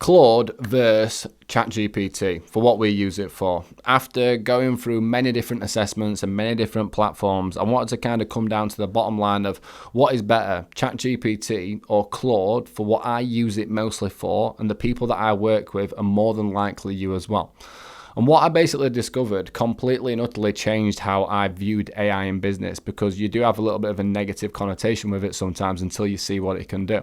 Claude versus ChatGPT for what we use it for. After going through many different assessments and many different platforms, I wanted to kind of come down to the bottom line of what is better, ChatGPT or Claude, for what I use it mostly for, and the people that I work with are more than likely you as well. And what I basically discovered completely and utterly changed how I viewed AI in business, because you do have a little bit of a negative connotation with it sometimes until you see what it can do.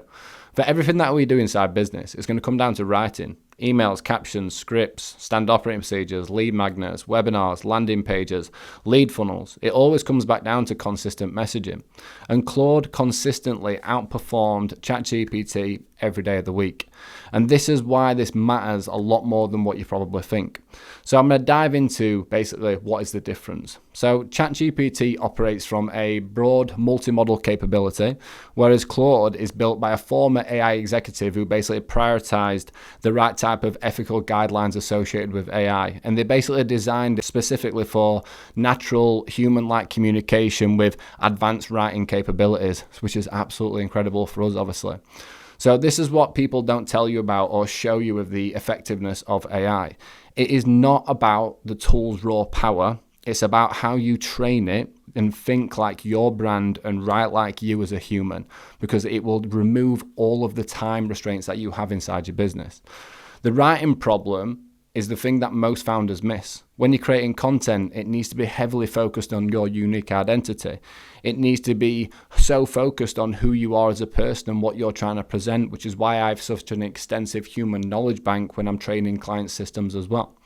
For everything that we do inside business, it's going to come down to writing. Emails, captions, scripts, standard operating procedures, lead magnets, webinars, landing pages, lead funnels. It always comes back down to consistent messaging. And Claude consistently outperformed ChatGPT every day of the week. And this is why this matters a lot more than what you probably think. So I'm going to dive into basically what is the difference. So ChatGPT operates from a broad multi-model capability, whereas Claude is built by a former AI executive who basically prioritized the right type of ethical guidelines associated with AI. And they basically designed it specifically for natural human-like communication with advanced writing capabilities, which is absolutely incredible for us, obviously. So this is what people don't tell you about or show you of the effectiveness of AI. It is not about the tool's raw power. It's about how you train it and think like your brand and write like you as a human, because it will remove all of the time restraints that you have inside your business. The writing problem is the thing that most founders miss. When you're creating content, it needs to be heavily focused on your unique identity. It needs to be so focused on who you are as a person and what you're trying to present, which is why I have such an extensive human knowledge bank when I'm training client systems as well.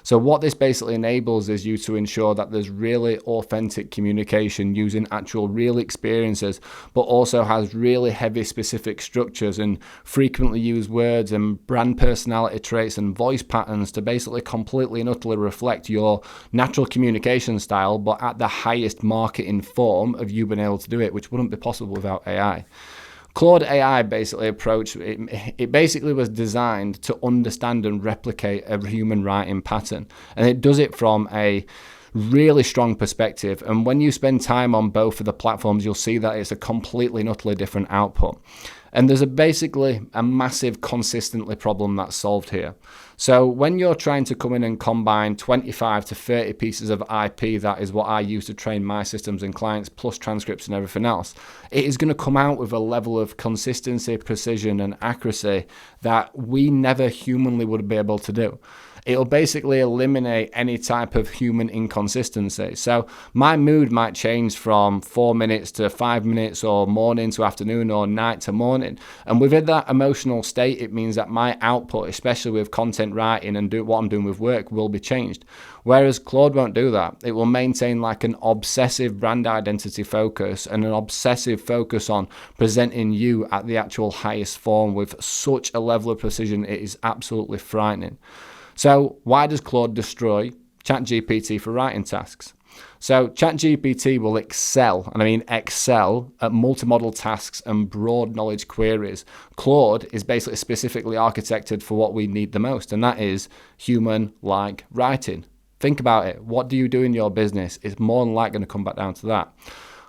So what this basically enables is you to ensure that there's really authentic communication using actual real experiences, but also has really heavy specific structures and frequently used words and brand personality traits and voice patterns to basically completely and utterly reflect your natural communication style, but at the highest marketing form of you being able to do it, which wouldn't be possible without AI. Claude AI basically it basically was designed to understand and replicate a human writing pattern. And it does it from a really strong perspective. And when you spend time on both of the platforms, you'll see that it's a completely and utterly different output. And there's basically a massive consistently problem that's solved here. So when you're trying to come in and combine 25 to 30 pieces of IP, that is what I use to train my systems and clients, plus transcripts and everything else, it is going to come out with a level of consistency, precision, and accuracy that we never humanly would be able to do. It'll basically eliminate any type of human inconsistency. So my mood might change from 4 minutes to 5 minutes, or morning to afternoon, or night to morning. And within that emotional state, it means that my output, especially with content writing and what I'm doing with work, will be changed. Whereas Claude won't do that. It will maintain like an obsessive brand identity focus and an obsessive focus on presenting you at the actual highest form with such a level of precision. It is absolutely frightening. So why does Claude destroy ChatGPT for writing tasks? So ChatGPT will excel, and I mean excel, at multi-model tasks and broad knowledge queries. Claude is basically specifically architected for what we need the most, and that is human-like writing. Think about it. What do you do in your business? It's more than likely going to come back down to that.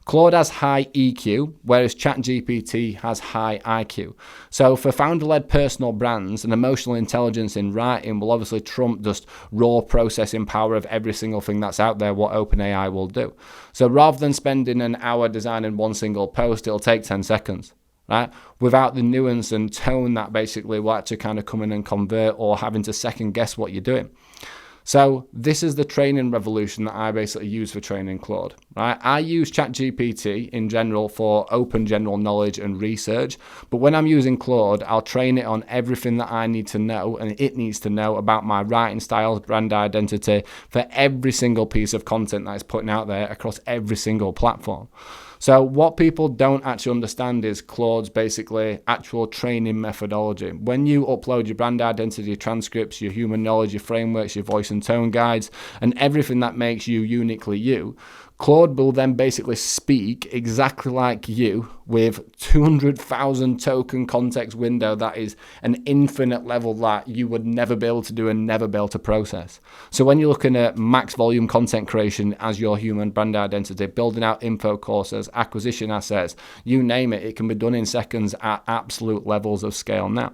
Claude has high EQ, whereas ChatGPT has high IQ. So for founder-led personal brands, an emotional intelligence in writing will obviously trump just raw processing power of every single thing that's out there, what OpenAI will do. So rather than spending an hour designing one single post, it'll take 10 seconds. Right? Without the nuance and tone that basically will actually kind of come in and convert, or having to second guess what you're doing. So this is the training revolution that I basically use for training Claude, right? I use ChatGPT in general for open general knowledge and research, but when I'm using Claude, I'll train it on everything that I need to know and it needs to know about my writing styles, brand identity, for every single piece of content that it's putting out there across every single platform. So what people don't actually understand is Claude's basically actual training methodology. When you upload your brand identity transcripts, your human knowledge, your frameworks, your voice and tone guides, and everything that makes you uniquely you, Claude will then basically speak exactly like you with 200,000 token context window that is an infinite level that you would never be able to do and never be able to process. So when you're looking at max volume content creation as your human brand identity, building out info courses, acquisition assets, you name it, it can be done in seconds at absolute levels of scale now.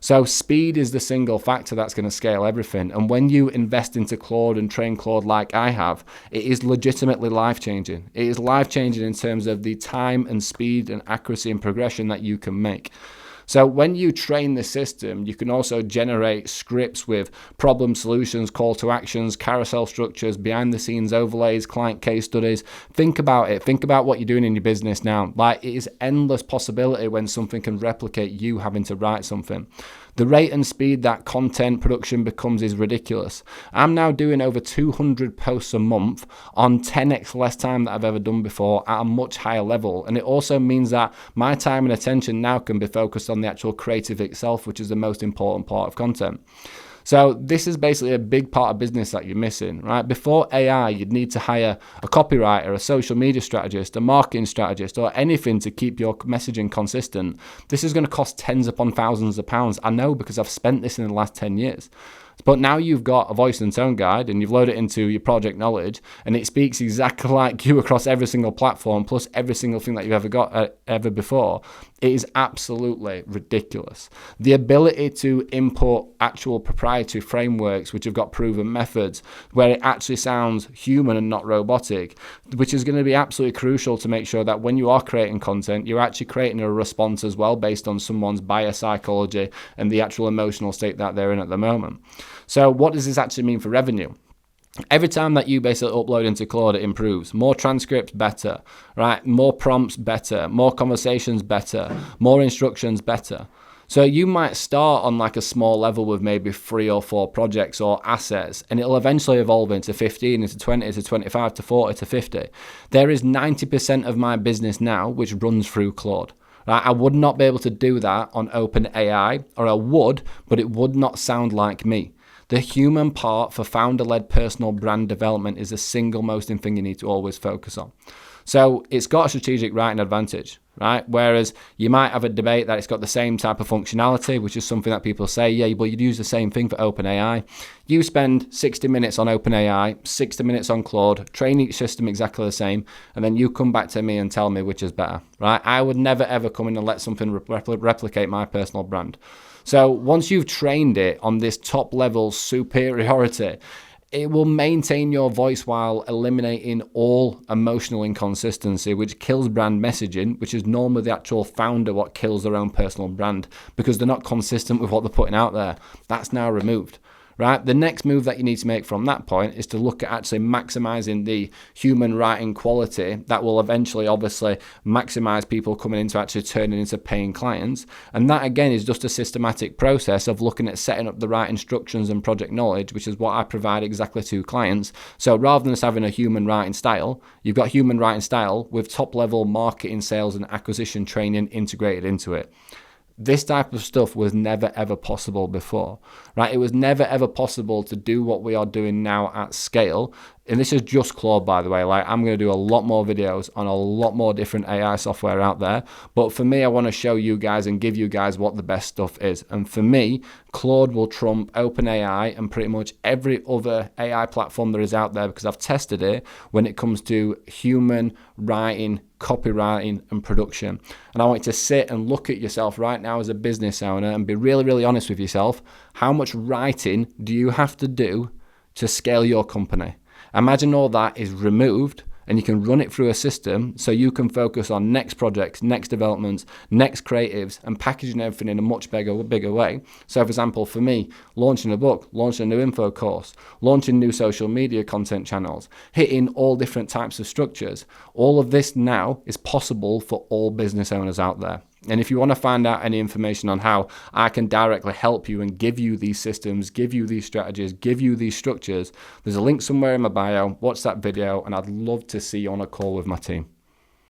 So speed is the single factor that's going to scale everything. And when you invest into Claude and train Claude like I have, it is legitimately life-changing. It is life-changing in terms of the time and speed and accuracy and progression that you can make. So when you train the system, you can also generate scripts with problem solutions, call to actions, carousel structures, behind the scenes overlays, client case studies. Think about it. Think about what you're doing in your business now. Like, it is endless possibility when something can replicate you having to write something. The rate and speed that content production becomes is ridiculous. I'm now doing over 200 posts a month on 10x less time that I've ever done before at a much higher level. And it also means that my time and attention now can be focused on the actual creative itself, which is the most important part of content. So this is basically a big part of business that you're missing, right? Before AI, you'd need to hire a copywriter, a social media strategist, a marketing strategist, or anything to keep your messaging consistent. This is going to cost tens upon thousands of pounds. I know, because I've spent this in the last 10 years. But now you've got a voice and tone guide and you've loaded it into your project knowledge and it speaks exactly like you across every single platform plus every single thing that you've ever got ever before. It is absolutely ridiculous. The ability to input actual proprietary frameworks which have got proven methods where it actually sounds human and not robotic, which is going to be absolutely crucial to make sure that when you are creating content, you're actually creating a response as well based on someone's biopsychology and the actual emotional state that they're in at the moment. So what does this actually mean for revenue? Every time that you basically upload into Claude, it improves. More transcripts, better, right? More prompts, better. More conversations, better. More instructions, better. So you might start on like a small level with maybe 3 or 4 projects or assets, and it'll eventually evolve into 15, into 20, to 25, to 40, to 50. There is 90% of my business now which runs through Claude. Right? I would not be able to do that on OpenAI, or I would, but it would not sound like me. The human part for founder-led personal brand development is the single most important thing you need to always focus on. So it's got a strategic writing advantage, right? Whereas you might have a debate that it's got the same type of functionality, which is something that people say, yeah, but you'd use the same thing for OpenAI. You spend 60 minutes on OpenAI, 60 minutes on Claude, train each system exactly the same, and then you come back to me and tell me which is better, right? I would never, ever come in and let something replicate my personal brand. So once you've trained it on this top level superiority, it will maintain your voice while eliminating all emotional inconsistency, which kills brand messaging, which is normally the actual founder what kills their own personal brand because they're not consistent with what they're putting out there. That's now removed. Right? The next move that you need to make from that point is to look at actually maximizing the human writing quality that will eventually obviously maximize people coming into actually turning into paying clients. And that again is just a systematic process of looking at setting up the right instructions and project knowledge, which is what I provide exactly to clients. So rather than just having a human writing style, you've got human writing style with top level marketing, sales and acquisition training integrated into it. This type of stuff was never ever possible before, right? It was never ever possible to do what we are doing now at scale. And this is just Claude, by the way. Like, I'm going to do a lot more videos on a lot more different AI software out there. But for me, I want to show you guys and give you guys what the best stuff is. And for me, Claude will trump OpenAI and pretty much every other AI platform there is out there because I've tested it when it comes to human writing, copywriting and production. And I want you to sit and look at yourself right now as a business owner and be really, really honest with yourself. How much writing do you have to do to scale your company? Imagine all that is removed and you can run it through a system so you can focus on next projects, next developments, next creatives and packaging everything in a much bigger way. So for example, for me, launching a book, launching a new info course, launching new social media content channels, hitting all different types of structures. All of this now is possible for all business owners out there. And if you want to find out any information on how I can directly help you and give you these systems, give you these strategies, give you these structures, there's a link somewhere in my bio. Watch that video and I'd love to see you on a call with my team.